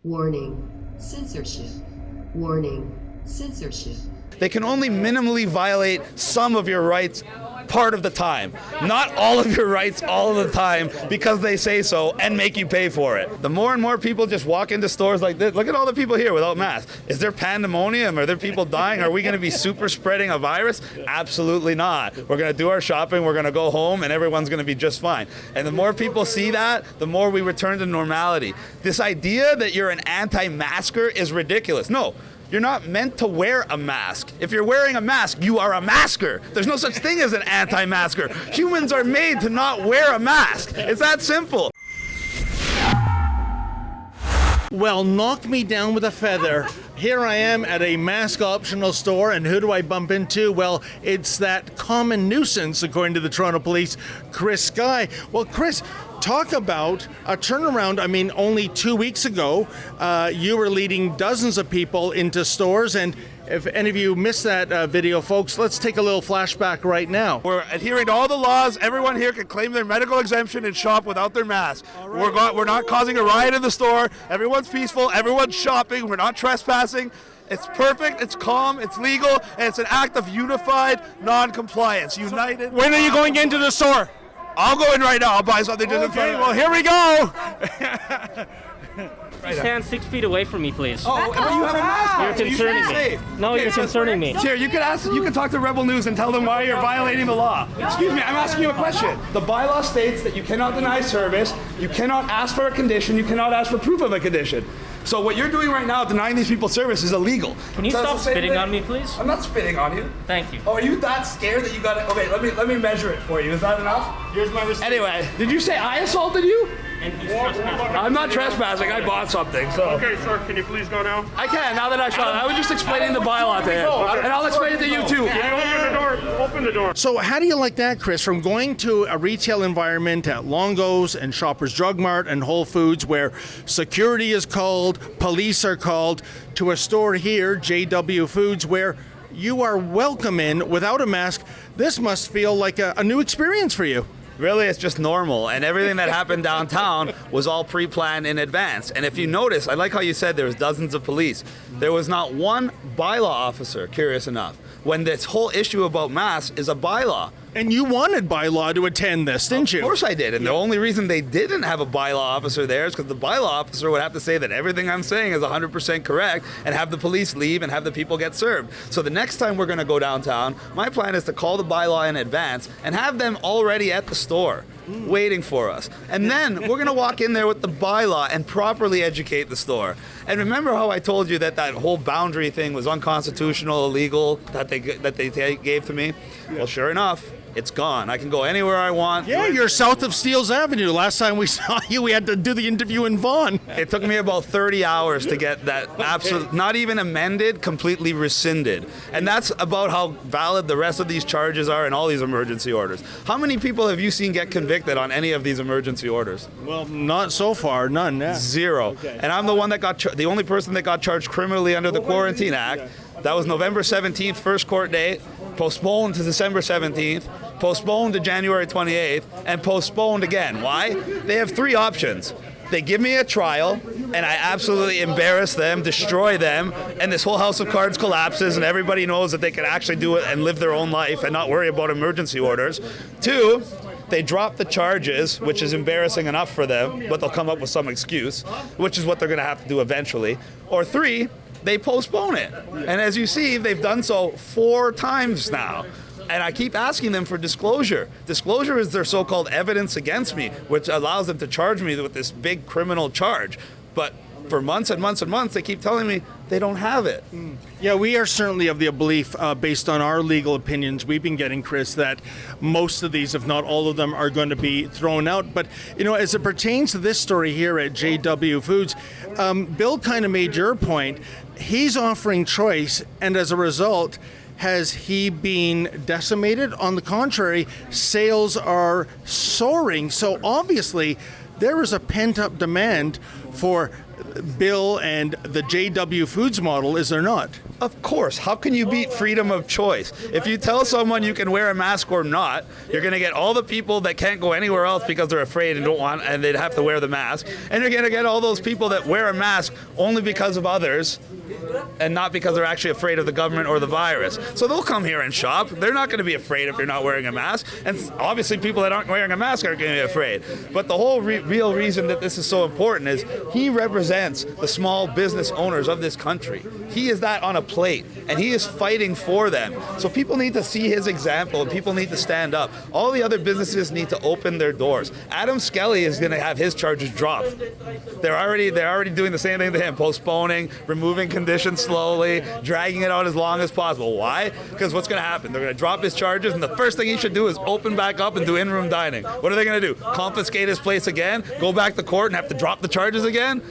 Warning, censorship. Warning, censorship. They can only minimally violate some of your rights part of the time. Not all of your rights all of the time because they say so and make you pay for it. The more and more people just walk into stores like this, look at all the people here without masks. Is there pandemonium? Are there people dying? Are we going to be super spreading a virus? Absolutely not. We're going to do our shopping, we're going to go home, and everyone's going to be just fine. And the more people see that, the more we return to normality. This idea that you're an anti-masker is ridiculous. No. You're not meant to wear a mask. If you're wearing a mask, you are a masker. There's no such thing as an anti-masker. Humans are made to not wear a mask. It's that simple. Well, knock me down with a feather. Here I am at a mask optional store, and who do I bump into? Well, it's that common nuisance, according to the Toronto Police, Chris Sky. Well, Chris, talk about a turnaround. I mean, only 2 weeks ago, you were leading dozens of people into stores, and if any of you missed that video, folks, let's take a little flashback right now. We're adhering to all the laws. Everyone here can claim their medical exemption and shop without their mask. Right. We're not causing a riot in the store. Everyone's peaceful. Everyone's shopping. We're not trespassing. It's perfect, it's calm, it's legal, and it's an act of unified non-compliance. United. When are you going into the store? I'll go in right now. I'll buy something. Okay, well, here we go. Please stand 6 feet away from me, please. Oh, but you have a mask on. You're concerning me. No, you're concerning me. Here, you can talk to Rebel News and tell them why you're violating the law. Excuse me, I'm asking you a question. The bylaw states that you cannot deny service, you cannot ask for a condition, you cannot ask for proof of a condition. So what you're doing right now, denying these people service, is illegal. Can you stop spitting on me, please? I'm not spitting on you. Thank you. Oh, are you that scared that you got it? Okay, let me measure it for you. Is that enough? Here's my receipt. Anyway, did you say I assaulted you? And he's trespassing. I'm not trespassing. I bought something. So. Okay, sir, can you please go now? I can, now that I shot it. I was just explaining the bylaw to him. And I'll explain it to you too. Open the door. Open the door. So how do you like that, Chris, from going to a retail environment at Longo's and Shoppers Drug Mart and Whole Foods where security is called, police are called, to a store here, JW Foods, where you are welcome in without a mask? This must feel like a new experience for you. Really, it's just normal, and everything that happened downtown was all pre-planned in advance. And if you notice, I like how you said there was dozens of police. There was not one bylaw officer, curious enough, when this whole issue about masks is a bylaw. And you wanted bylaw to attend this, didn't you? Of course I did, and the only reason they didn't have a bylaw officer there is because the bylaw officer would have to say that everything I'm saying is 100% correct and have the police leave and have the people get served. So the next time we're going to go downtown, my plan is to call the bylaw in advance and have them already at the store waiting for us. And then we're going to walk in there with the bylaw and properly educate the store. And remember how I told you that whole boundary thing was unconstitutional, illegal, that they gave to me? Yeah. Well, sure enough, it's gone. I can go anywhere I want. Yeah, you're south of Steeles Avenue. Last time we saw you, we had to do the interview in Vaughan. It took me about 30 hours to get that not even amended, completely rescinded. And that's about how valid the rest of these charges are and all these emergency orders. How many people have you seen get convicted on any of these emergency orders? Well, not so far, none. Yeah. Zero. Okay. And I'm the one that the only person that got charged criminally under the Quarantine Act. That was November 17th, first court date, postponed to December 17th, postponed to January 28th, and postponed again. Why? They have three options. They give me a trial, and I absolutely embarrass them, destroy them, and this whole house of cards collapses, and everybody knows that they can actually do it and live their own life and not worry about emergency orders. Two, they drop the charges, which is embarrassing enough for them, but they'll come up with some excuse, which is what they're going to have to do eventually. Or three, they postpone it. And as you see, they've done so 4 times now. And I keep asking them for disclosure. Disclosure is their so-called evidence against me, which allows them to charge me with this big criminal charge. But for months and months and months, they keep telling me they don't have it. Yeah, we are certainly of the belief, based on our legal opinions we've been getting, Chris, that most of these, if not all of them, are going to be thrown out. But, you know, as it pertains to this story here at JW Foods, Bill kind of made your point. He's offering choice, and as a result, has he been decimated? On the contrary, sales are soaring. So obviously, there is a pent-up demand for bill and the JW Foods model, is there not? Of course. How can you beat freedom of choice? If you tell someone you can wear a mask or not, you're going to get all the people that can't go anywhere else because they're afraid and don't want, and they'd have to wear the mask. And you're going to get all those people that wear a mask only because of others and not because they're actually afraid of the government or the virus. So they'll come here and shop. They're not going to be afraid if you're not wearing a mask. And obviously people that aren't wearing a mask aren't going to be afraid. But the whole real reason that this is so important is he represents the small business owners of this country. He is that on a plate, and he is fighting for them. So people need to see his example, and people need to stand up. All the other businesses need to open their doors. Adam Skelly is going to have his charges dropped. They're already doing the same thing to him, postponing, removing conditions slowly, dragging it out as long as possible. Why? Because what's going to happen? They're going to drop his charges, and the first thing he should do is open back up and do in-room dining. What are they going to do? Confiscate his place again? Go back to court and have to drop the charges again?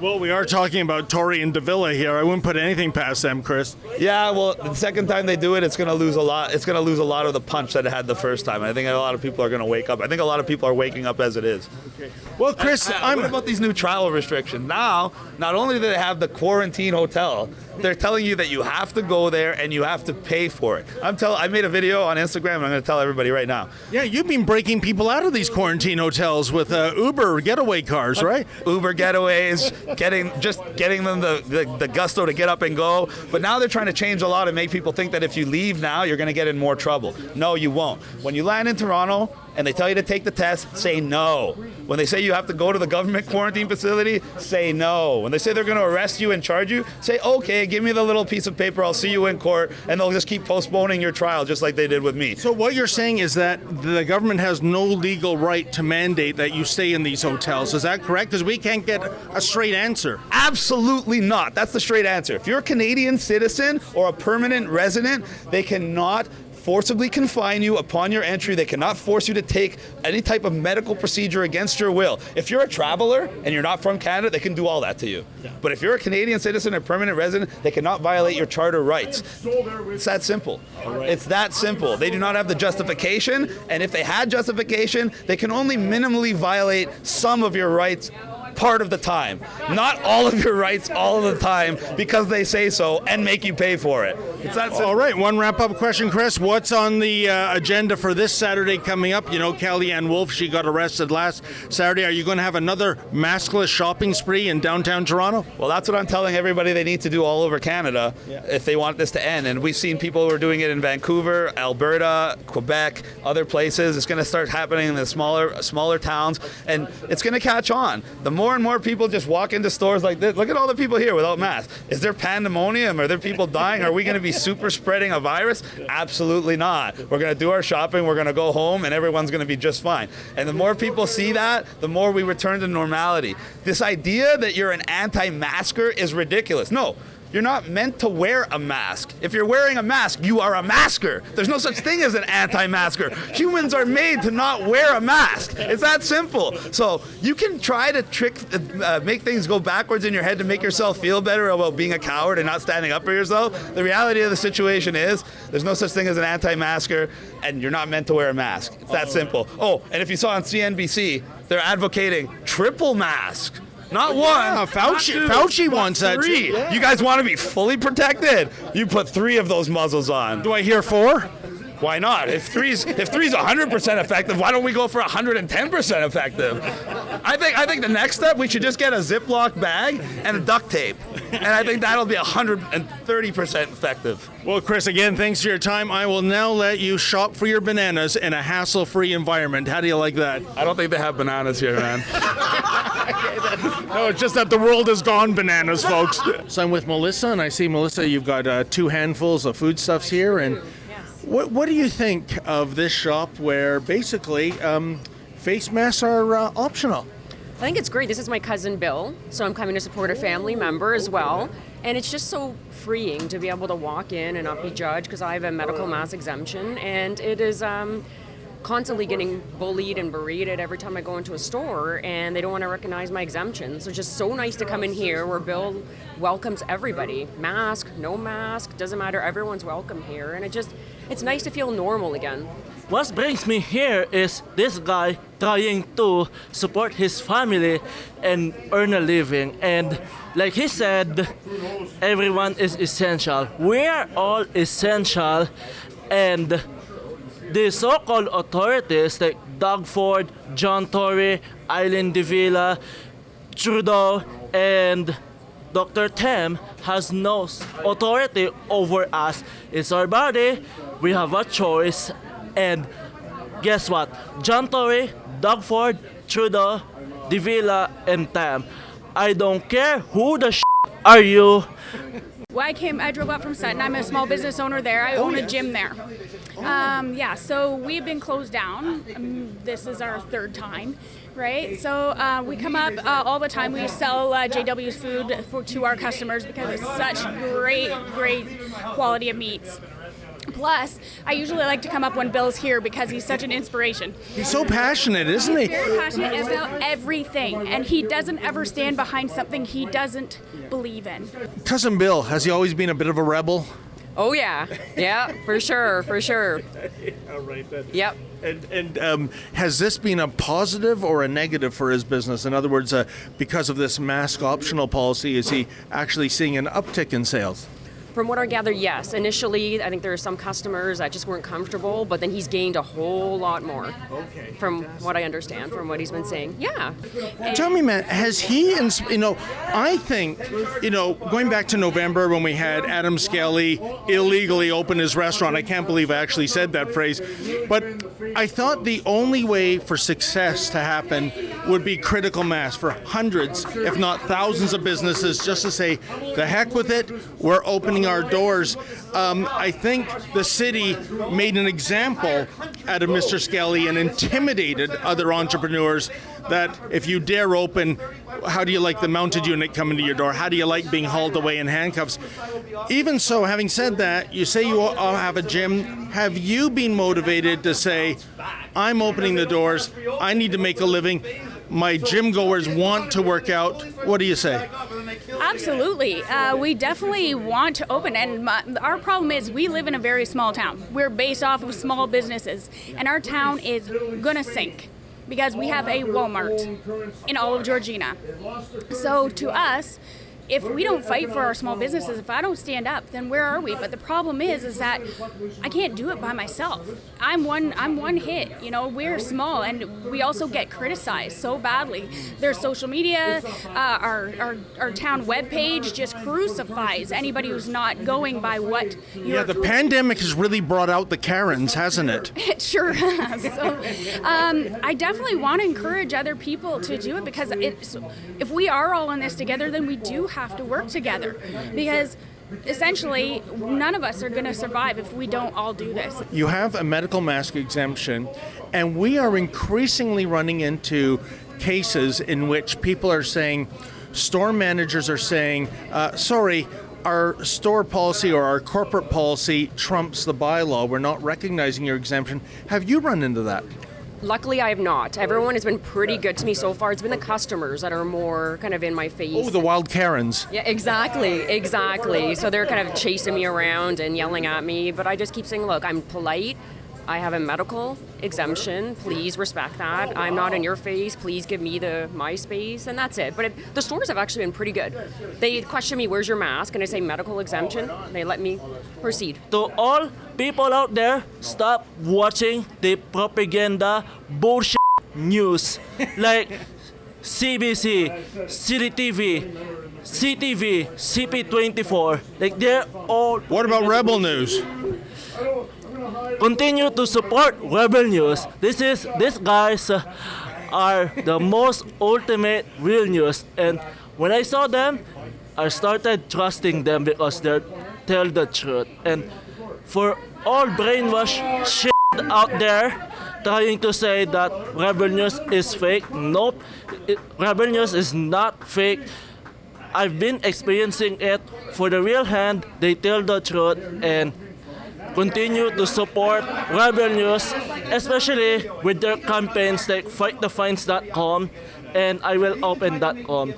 Well, we are talking about Tory and Davila here. I wouldn't put anything past them, Chris. Yeah, well, the second time they do it, it's going to lose a lot. It's going to lose a lot of the punch that it had the first time. I think a lot of people are going to wake up. I think a lot of people are waking up as it is. Okay. Well, Chris, what about these new travel restrictions? Now, not only do they have the quarantine hotel, they're telling you that you have to go there and you have to pay for it. I made a video on Instagram, and I'm going to tell everybody right now. Yeah, you've been breaking people out of these quarantine hotels with Uber getaway cars, right? Uber getaways, getting them the gusto to get up and go. But now they're trying to change a lot and make people think that if you leave now, you're going to get in more trouble. No, you won't. When you land in Toronto and they tell you to take the test, say no. When they say you have to go to the government quarantine facility, say no. When they say they're going to arrest you and charge you, say, okay, give me the little piece of paper, I'll see you in court, and they'll just keep postponing your trial just like they did with me. So what you're saying is that the government has no legal right to mandate that you stay in these hotels. Is that correct? Because we can't get a straight answer. Absolutely not. That's the straight answer. If you're a Canadian citizen or a permanent resident, they cannot forcibly confine you upon your entry. They cannot force you to take any type of medical procedure against your will. If you're a traveler and you're not from Canada, they can do all that to you. Yeah. But if you're a Canadian citizen or permanent resident, they cannot violate your charter rights. It's that simple. Right. It's that simple. They do not have the justification, and if they had justification, they can only minimally violate some of your rights part of the time. Not all of your rights all of the time because they say so and make you pay for it. It's that simple. All right, one wrap-up question, Chris. What's on the agenda for this Saturday coming up? You know, Kellyanne Wolf, she got arrested last Saturday. Are you going to have another maskless shopping spree in downtown Toronto? Well, that's what I'm telling everybody they need to do all over Canada if they want this to end. And we've seen people who are doing it in Vancouver, Alberta, Quebec, other places. It's going to start happening in the smaller towns, and it's going to catch on. The more and more people just walk into stores like this. Look at all the people here without masks. Is there pandemonium? Are there people dying? Are we going to be super spreading a virus? Absolutely not. We're going to do our shopping. We're going to go home, and everyone's going to be just fine. And the more people see that, the more we return to normality. This idea that you're an anti-masker is ridiculous. No. You're not meant to wear a mask. If you're wearing a mask, you are a masker. There's no such thing as an anti-masker. Humans are made to not wear a mask. It's that simple. So you can try to make things go backwards in your head to make yourself feel better about being a coward and not standing up for yourself. The reality of the situation is there's no such thing as an anti-masker, and you're not meant to wear a mask. It's that simple. Oh, and if you saw on CNBC, they're advocating triple mask. Not one. Yeah, Fauci wants that. Three. Yeah. You guys want to be fully protected? You put 3 of those muzzles on. Do I hear 4? Why not? If three's 100% effective, why don't we go for 110% effective? I think the next step, we should just get a Ziploc bag and a duct tape. And I think that'll be 130% effective. Well, Chris, again, thanks for your time. I will now let you shop for your bananas in a hassle-free environment. How do you like that? I don't think they have bananas here, man. No, it's just that the world has gone bananas, folks. So I'm with Melissa, and I see, Melissa, you've got 2 handfuls of foodstuffs here. And what do you think of this shop where basically face masks are optional? I think it's great. This is my cousin Bill, so I'm coming to support a family member as well. And it's just so freeing to be able to walk in and not be judged because I have a medical mask exemption. And it is constantly getting bullied and berated every time I go into a store, and they don't want to recognize my exemption. So it's just so nice to come in here where Bill welcomes everybody. Mask, no mask, doesn't matter. Everyone's welcome here, and it's nice to feel normal again. What brings me here is this guy trying to support his family and earn a living. And like he said, everyone is essential. We're all essential, and the so-called authorities like Doug Ford, John Tory, Eileen De Villa, Trudeau, and Dr. Tem has no authority over us. It's our body. We have a choice. And guess what? John Tory, Doug Ford, Trudeau, De Villa, and Tam. I don't care who the are you. Well, I drove up from Sutton. I'm a small business owner there. I own a gym there. So we've been closed down. This is our third time, right? So we come up all the time. We sell JW's food to our customers because it's such great quality of meats. Plus, I usually like to come up when Bill's here because he's such an inspiration. He's so passionate, isn't he? Very passionate about everything, and he doesn't ever stand behind something he doesn't believe in. Cousin Bill, has he always been a bit of a rebel? Oh yeah, for sure. All right, then. Yep. And has this been a positive or a negative for his business? In other words, because of this mask optional policy, is he actually seeing an uptick in sales? From what I gather, yes. Initially, I think there are some customers that just weren't comfortable, but then he's gained a whole lot more. Okay. From what I understand, from what he's been saying. Yeah. Tell me, man, has he, I think, going back to November when we had Adam Skelly illegally open his restaurant, I can't believe I actually said that phrase, but I thought the only way for success to happen would be critical mass for hundreds, if not thousands of businesses just to say, the heck with it, we're opening our doors. I think the city made an example out of Mr. Skelly and intimidated other entrepreneurs that if you dare open, how do you like the mounted unit coming to your door? How do you like being hauled away in handcuffs? Even so, having said that, you say you all have a gym. Have you been motivated to say, I'm opening the doors, I need to make a living, my gym goers want to work out? What do you say? Absolutely. We definitely want to open, and our problem is we live in a very small town. We're based off of small businesses, and our town is going to sink because we have a Walmart in all of Georgina. So to us, if we don't fight for our small businesses, if I don't stand up, then where are we? But the problem is that I can't do it by myself. I'm one hit. We're small, and we also get criticized so badly. There's social media, our town webpage just crucifies anybody who's not going by what. The pandemic has really brought out the Karens, hasn't it? It sure has. So, I definitely want to encourage other people to do it because if we are all in this together, then we do have to work together because essentially none of us are going to survive if we don't all do this. You have a medical mask exemption, and we are increasingly running into cases in which people are saying, store managers are saying, sorry, our store policy or our corporate policy trumps the bylaw. We're not recognizing your exemption. Have you run into that? Luckily, I have not. Everyone has been pretty good to me so far. It's been the customers that are more kind of in my face. Oh, the wild Karens. Yeah, exactly. So they're kind of chasing me around and yelling at me, but I just keep saying, look, I'm polite. I have a medical exemption. Please respect that. I'm not in your face. Please give me my space, and that's it. But the stores have actually been pretty good. They question me, where's your mask? And I say medical exemption. They let me proceed. To all people out there, stop watching the propaganda bullshit news like CBC, City TV, CTV, CP24. Like they're all. What about Rebel News? Continue to support Rebel News. These guys are the most ultimate real news. And when I saw them, I started trusting them because they tell the truth. And for all brainwashed shit out there trying to say that Rebel News is fake, nope. Rebel News is not fake. I've been experiencing it for the real hand. They tell the truth, and continue to support Rebel News, especially with their campaigns like fightthefines.com and iwillopen.com.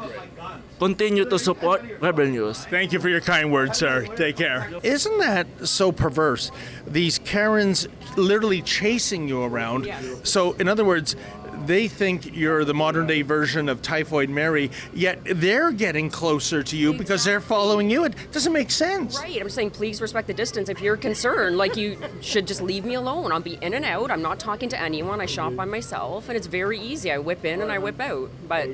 Continue to support Rebel News. Thank you for your kind words, sir. Take care. Isn't that so perverse? These Karens literally chasing you around. Yes. So, in other words, they think you're the modern day version of Typhoid Mary, yet they're getting closer to you because they're following you. It doesn't make sense. Right. I'm saying please respect the distance. If you're concerned, like, you should just leave me alone. I'll be in and out. I'm not talking to anyone. I shop by myself, and it's very easy. I whip in and I whip out. But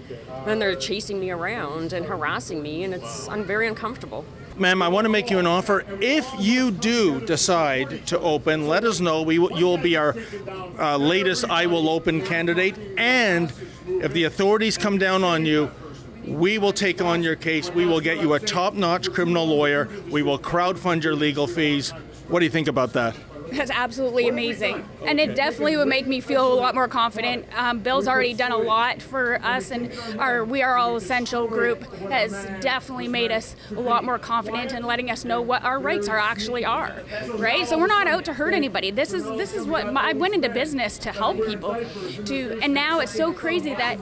then they're chasing me around and harassing me, and I'm very uncomfortable. Ma'am, I want to make you an offer. If you do decide to open, let us know. You'll be our latest I Will Open candidate. And if the authorities come down on you, we will take on your case. We will get you a top-notch criminal lawyer. We will crowdfund your legal fees. What do you think about that? That's absolutely amazing. And it definitely would make me feel a lot more confident. Bill's already done a lot for us, and our We Are All Essential group has definitely made us a lot more confident in letting us know what our rights actually are, right? So we're not out to hurt anybody. This is what I went into business to help people, and now it's so crazy that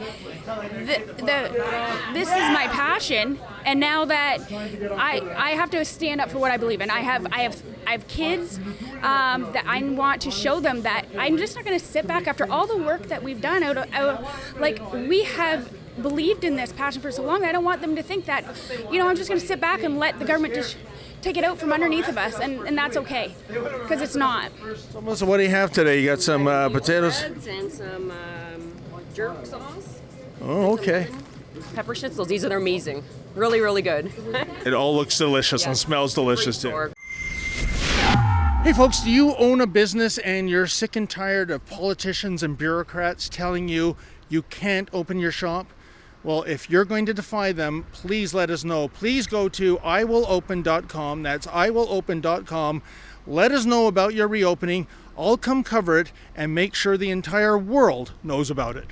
this is my passion, and now that I have to stand up for what I believe in. I have kids that I want to show them that I'm just not going to sit back after all the work that we've done. We have believed in this passion for so long. I don't want them to think that, I'm just going to sit back and let the government just take it out from underneath of us, and that's okay, because it's not. So, Melissa, what do you have today? You got some potatoes? And some jerk sauce. Oh, okay. Pepper schnitzels. These are amazing. Really, really good. It all looks delicious and smells delicious too. Or- Hey folks, do you own a business and you're sick and tired of politicians and bureaucrats telling you you can't open your shop? Well, if you're going to defy them, please let us know. Please go to iwillopen.com. That's iwillopen.com. Let us know about your reopening. I'll come cover it and make sure the entire world knows about it.